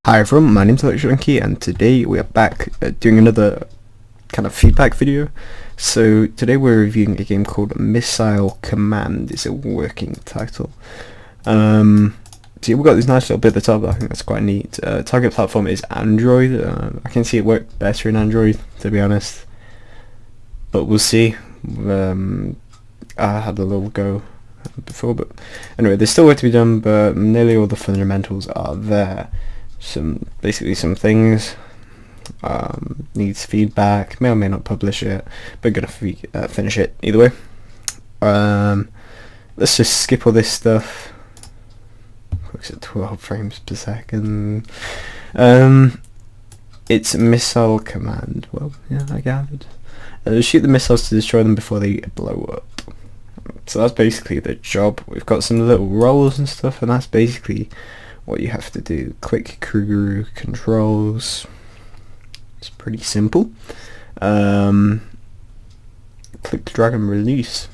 Hi everyone, my name's Electronky and today we are back doing another kind of feedback video. So today we're reviewing a game called Missile Command. It's a working title. So yeah, we've got this nice little bit at the top. I think that's quite neat. Target platform is Android. I can see it work better in Android, to be honest, but we'll see. I had a little go before, but anyway, there's still work to be done, but nearly all the fundamentals are there. Basically some things, needs feedback, may or may not publish it, but gonna finish it either way. Let's just skip all this stuff. Looks at 12 frames per second. It's Missile Command. Well, yeah, I gathered. Shoot the missiles to destroy them before they blow up. So that's basically the job. We've got some little roles and stuff, and that's basically what you have to do. Click Krugeroo controls. It's pretty simple. Click drag and release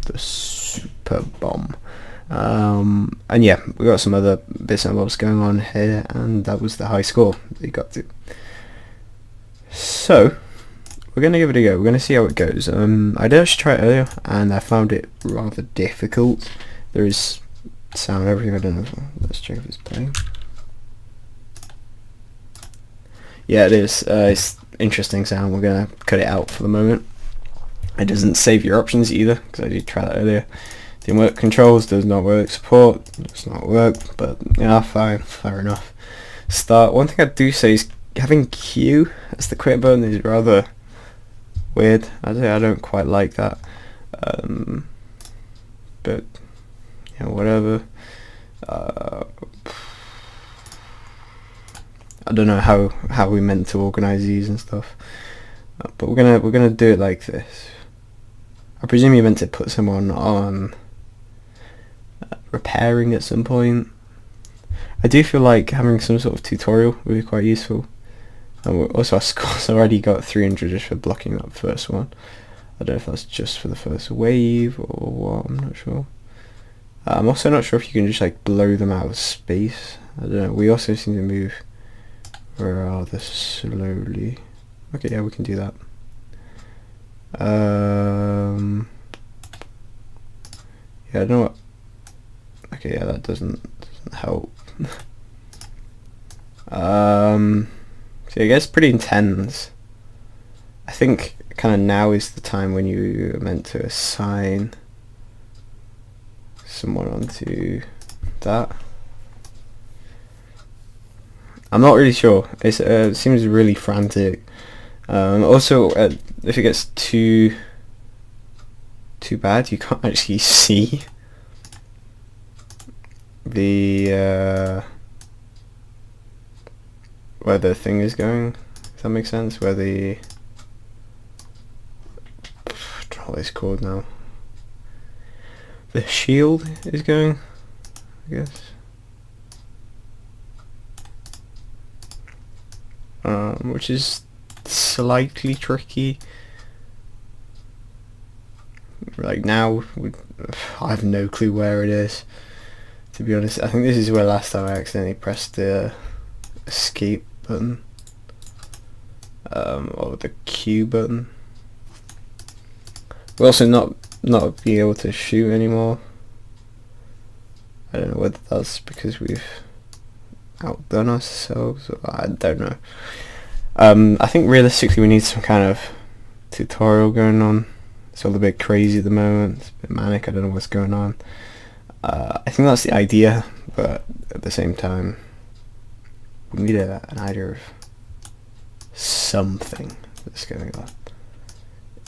the super bomb. And yeah, we got some other bits and bobs going on here, and that was the high score that you got to. So we're gonna give it a go. We're gonna see how it goes. I did actually try it earlier, and I found it rather difficult. There is sound and everything. I don't know. Let's check if it's playing. Yeah, it is. It's interesting sound. We're gonna cut it out for the moment. It doesn't save your options either, because I did try that earlier. Didn't work. Controls does not work. Support does not work. But yeah, fine, fair enough. Start. One thing I do say is having Q as the quit button is rather weird. I don't quite like that. But yeah, whatever. I don't know how we meant to organize these and stuff, but we're gonna do it like this. I presume you meant to put someone on repairing at some point. I do feel like having some sort of tutorial would be quite useful. And also our score's already got 300 just for blocking that first one. I don't know if that's just for the first wave or what, I'm not sure. I'm also not sure if you can just like blow them out of space. I don't know. We also seem to move rather slowly. Okay, yeah, we can do that. Yeah, I don't know what. Okay, yeah, that doesn't help. So I guess pretty intense. I think kind of now is the time when you are meant to assign someone onto that. I'm not really sure. It seems really frantic. Also, if it gets too bad, you can't actually see the where the thing is going. Does that make sense? Where the I don't know what it's called now. The shield is going, I guess. Which is slightly tricky. Like now, I have no clue where it is, to be honest. I think this is where last time I accidentally pressed the escape button, or the Q button. We're also not being able to shoot anymore. I don't know whether that's because we've outdone ourselves, or I don't know. I think realistically we need some kind of tutorial going on. It's all a bit crazy at the moment. It's a bit manic. I don't know what's going on. I think that's the idea, but at the same time we need an idea of something that's going on.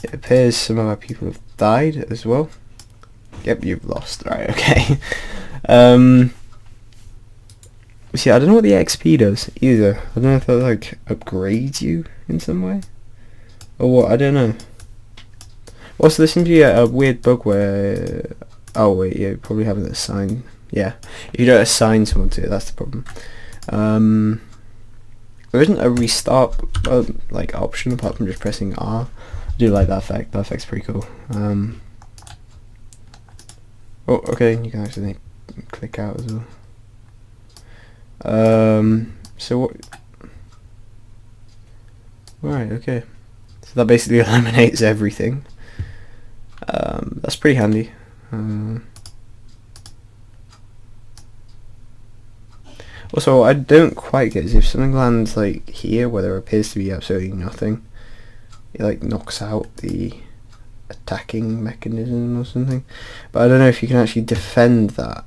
It appears some of our people have died as well. Yep, you've lost. Right, okay. See, I don't know what the XP does either. I don't know if that like upgrades you in some way or what. I don't know. Also, there seems to be a weird bug where oh wait, yeah, you probably haven't assigned. Yeah, if you don't assign someone to it, that's the problem. There isn't a restart like option apart from just pressing R. I do like that effect. That effect's pretty cool. Oh, okay, you can actually click out as well. So what? Right, okay. So that basically eliminates everything. That's pretty handy. Also, what I don't quite get is if something lands like here where there appears to be absolutely nothing, it like knocks out the attacking mechanism or something. But I don't know if you can actually defend that.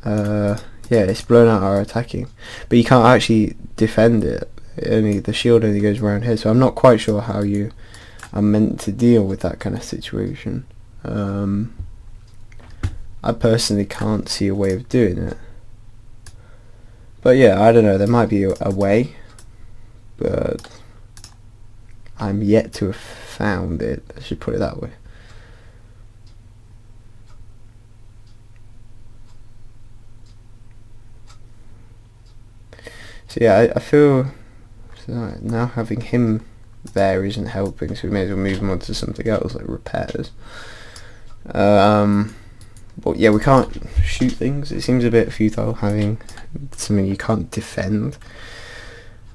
Yeah, it's blown out our attacking, but you can't actually defend it. The shield only goes around here, so I'm not quite sure how you are meant to deal with that kind of situation. I personally can't see a way of doing it. But yeah, I don't know, there might be a way, but I'm yet to have found it. I should put it that way. So yeah, I feel now having him there isn't helping, so we may as well move him on to something else like repairs. But yeah, we can't shoot things. It seems a bit futile having something you can't defend.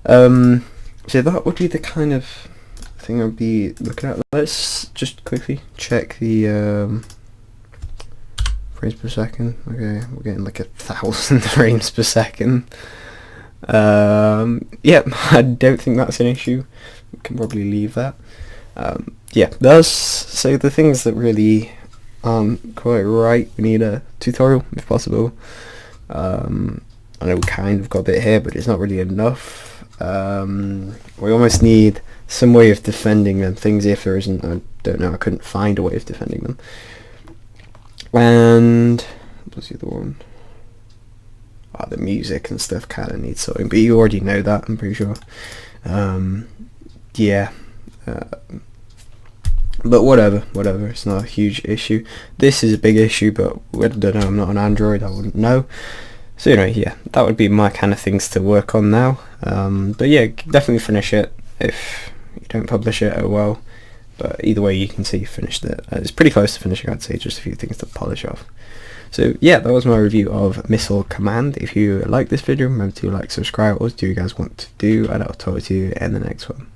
So that would be the kind of thing I'd be looking at. Let's just quickly check the frames per second. Okay, we're getting like 1,000 frames per second. Yeah, I don't think that's an issue. We can probably leave that. Yeah, so the things that really aren't quite right, we need a tutorial if possible. I know we kind of got a bit here, but it's not really enough. We almost need some way of defending them things. If there isn't, I don't know, I couldn't find a way of defending them. And what's the other one? The music and stuff kind of needs sorting, but you already know that, I'm pretty sure. Yeah, but whatever, it's not a huge issue. This is a big issue, but I don't know, I'm not on Android, I wouldn't know. So anyway, yeah, that would be my kind of things to work on now. But yeah, definitely finish it. If you don't publish it, oh well, but either way you can see you finished it. It's pretty close to finishing, I'd say, just a few things to polish off. So yeah, that was my review of Missile Command. If you like this video, remember to like, subscribe. What else do you guys want to do? And I'll talk to you in the next one.